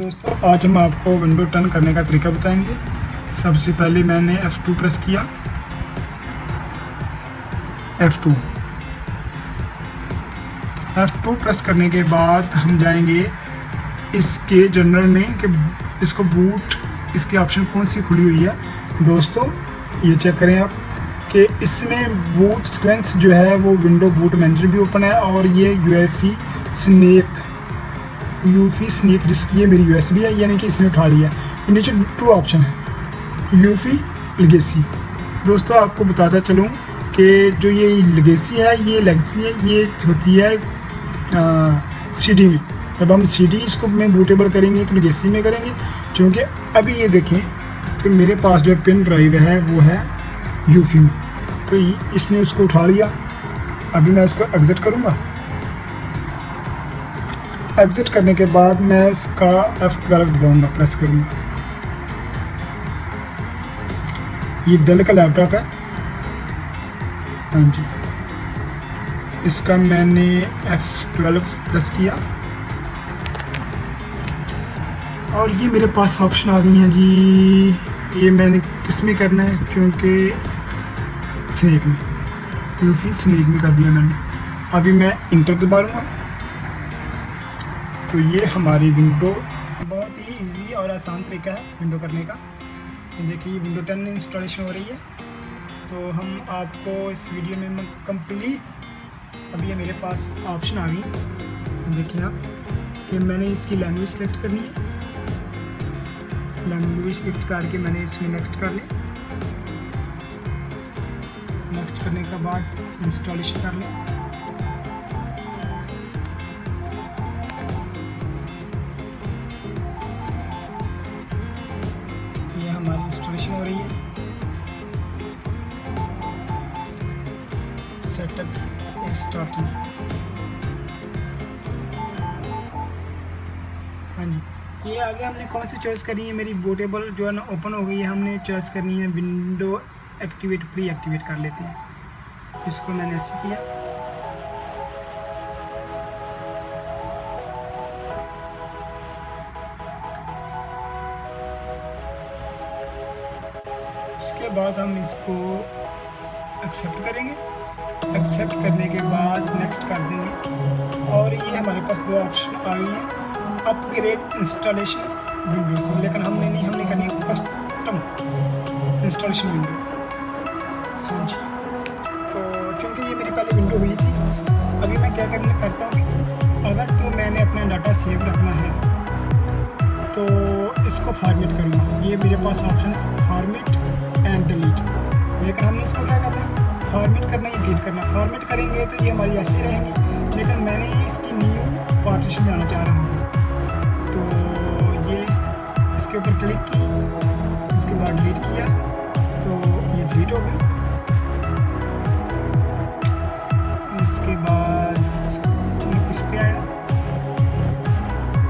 दोस्तों, आज हम आपको विंडो टर्न करने का तरीका बताएंगे। सबसे पहले मैंने F2 प्रेस किया। F2 प्रेस करने के बाद हम जाएंगे इसके जनरल में कि इसको बूट, इसकी ऑप्शन कौन सी खुली हुई है। दोस्तों ये चेक करें आप कि इसमें बूट सीक्वेंस जो है वो विंडो बूट मैनेजर भी ओपन है और ये यूएफई स्नैक डिस्क ये मेरी यूएसबी है, यानी कि इसने उठा लिया। नीचे 2 ऑप्शन है, यूएफई लेगेसी। दोस्तों आपको बताता चलूँ कि जो ये लेगेसी है, ये होती है सीडी में। जब हम सीडी इसको में बूटेबल करेंगे तो लेगेसी में करेंगे, क्योंकि अभी ये देखें कि मेरे पास जो पेन ड्राइव है वो है यूएफई में, तो इसने उसको उठा लिया। अभी मैं इसको एग्जिट करूँगा। एग्जिट करने के बाद मैं इसका F12 दबाऊँगा, प्रेस करूँगा। ये डेल का लैपटॉप है, हाँ जी। इसका मैंने F12 प्रेस किया और ये मेरे पास ऑप्शन आ गई हैं जी। ये मैंने किस में करना है, क्योंकि स्नैक में, यूएफई स्नैक में कर दिया मैंने। अभी मैं इंटर दबा लूँगा तो ये हमारी विंडो, बहुत ही इजी और आसान तरीका है विंडो करने का। देखिए विंडो 10 इंस्टॉलेशन हो रही है। तो हम आपको इस वीडियो में कंप्लीट, अभी ये मेरे पास ऑप्शन आ गई। देखिए आप कि मैंने इसकी लैंग्वेज सेलेक्ट करनी है। लैंग्वेज सेलेक्ट करके मैंने इसमें नेक्स्ट कर लिया। नेक्स्ट करने के बाद इंस्टॉलेशन कर लें। ये हमारी इंस्टॉलेशन हो रही है। सेटअप स्टार्टिंग, हाँ जी। ये आगे हमने कौन सी चॉइस करनी है, मेरी बूटेबल जो है ना ओपन हो गई है, हमने चॉइस करनी है विंडो एक्टिवेट प्री एक्टिवेट कर लेते हैं। इसको मैंने ऐसे किया। उसके बाद हम इसको एक्सेप्ट करेंगे। एक्सेप्ट करने के बाद नेक्स्ट कर देंगे और ये हमारे पास 2 ऑप्शन आ गई हैं, अपग्रेड इंस्टॉलेशन विंडोज। लेकिन हमने करनी है कस्टम इंस्टॉलेशन विंडो, हाँ जी। तो चूँकि ये मेरी पहले विंडो हुई थी, अभी मैं क्या करता हूँ, अगर तो मैंने अपना डाटा सेव रखना है तो इसको फॉर्मेट करूँगा। ये मेरे पास ऑप्शन है फॉर्मेट एंड डिलीट। लेकिन हमने इसको क्या करना है, फॉर्मेट करना या डिलीट करना। फॉर्मेट करेंगे तो ये हमारी ऐसी रहेंगी, लेकिन मैंने इसकी न्यू पार्टीशन में आना चाह रहा हूँ। तो ये इसके ऊपर क्लिक की, उसके बाद डिलीट किया तो ये डिलीट हो गई। उसके बाद इस पे आया,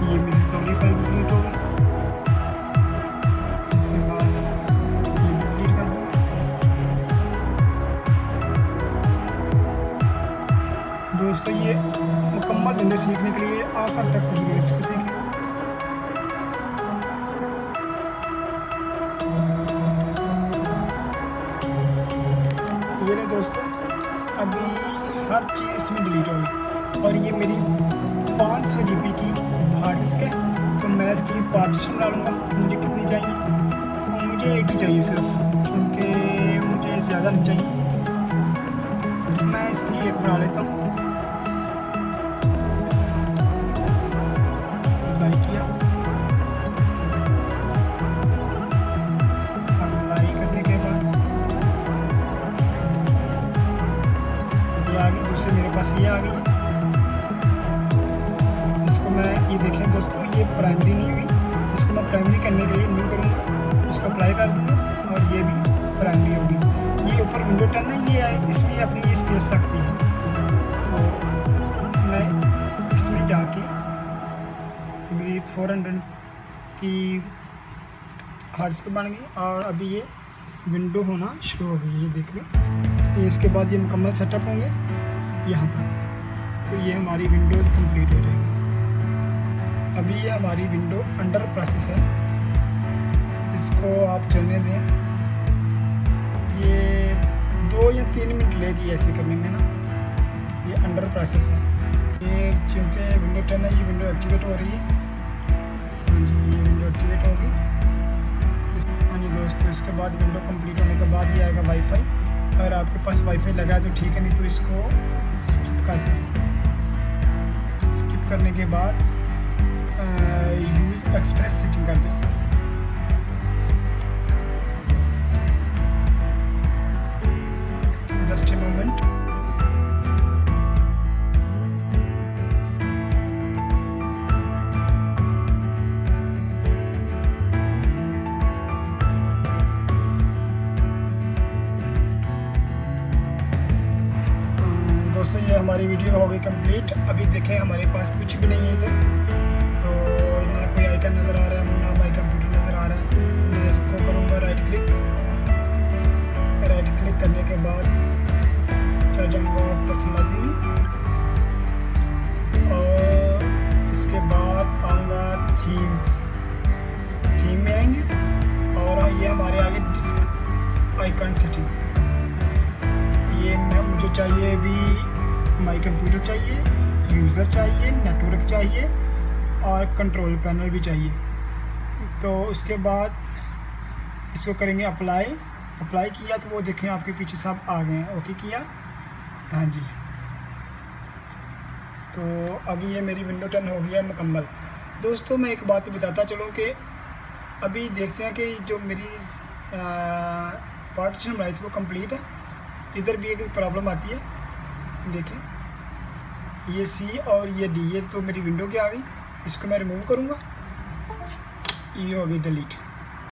ये मेरी पहली फाइल डिलीट हो गई। इसके बाद ये डिलीट कर दूँगा। दोस्तों ये मुकम्मल विंडो सीखने के लिए आखिर तक इसको सीखें। ये दोस्तों अभी हर चीज़ इसमें डिलीट हो गई और ये मेरी 500 GB की हार्ड डिस्क है। तो मैं इसकी पार्टीशन डालूँगा। मुझे कितनी चाहिए, मुझे 1 ही चाहिए सिर्फ, क्योंकि मुझे ज़्यादा नहीं चाहिए। मैं इसकी 1 बना लेता हूँ। अप्लाई किया, अप्लाई करने के बाद ये आ गई। दूसरे मेरे पास ये आ गई है। इसको मैं, ये देखें दोस्तों, ये प्राइमरी नहीं हुई। इसको मैं प्राइमरी करने के लिए न्यू करूँगा, इसको अप्लाई कर दूँगा और ये भी प्राइमरी होगी। ये ऊपर विंडो 10 है, ये इसमें अपनी ये स्पेस रखती है। तो मैं इसमें जाके मेरी 400 की हार्ड डिस्क बन गई और अभी ये विंडो होना शुरू हो गई है, देख लें। इसके बाद ये मुकम्मल सेटअप होंगे यहाँ तक, तो ये हमारी विंडोज़ कंप्लीट हो जाएगी। अभी ये हमारी विंडो अंडर प्रोसेस है, इसको आप चलने दें। ये 2 या 3 मिनट लेगी ऐसे करने में ना, ये अंडर प्रोसेस है। ये क्योंकि विंडो 10 है, ये विंडो एक्टिवेट हो रही है। हाँ जी, ये विंडो एक्टिवेट होगी। हाँ जी दोस्तों, इसके बाद विंडो कंप्लीट होने के बाद ये आएगा वाईफाई। अगर आपके पास वाईफाई लगा है तो ठीक है, नहीं तो इसको स्किप कर दें। स्किप करने के बाद यूज़ एक्सप्रेस सेटिंग कर दें। Just a moment. दोस्तों ये हमारी वीडियो हो गई कंप्लीट। अभी देखें हमारे पास कुछ भी नहीं है इधर, तो ना कोई आइकन नज़र आ रहा है, ना माई कंप्यूटर नज़र आ रहा है। मैं इसको करूँगा राइट क्लिक करने के बाद चल जाऊँगा पर्सनलाइजिंग में, और इसके बाद आऊँगा थीम में आएंगे, और ये हमारे आगे डिस्क आइकन सेटिंग। ये मुझे चाहिए भी माई कंप्यूटर चाहिए, यूज़र चाहिए, नेटवर्क चाहिए और कंट्रोल पैनल भी चाहिए। तो उसके बाद इसको करेंगे अप्लाई किया तो वो देखें आपके पीछे सब आ गए हैं। ओके किया, हाँ जी। तो अभी ये मेरी विंडो 10 हो गया मुकम्मल। दोस्तों मैं एक बात बताता चलूँ कि अभी देखते हैं कि जो मेरी पार्टीशन बनाई वो कंप्लीट है। इधर भी एक प्रॉब्लम आती है, देखें ये सी और ये डी, ये तो मेरी विंडो की आ गई। इसको मैं रिमूव करूँगा, ये हो गई डिलीट।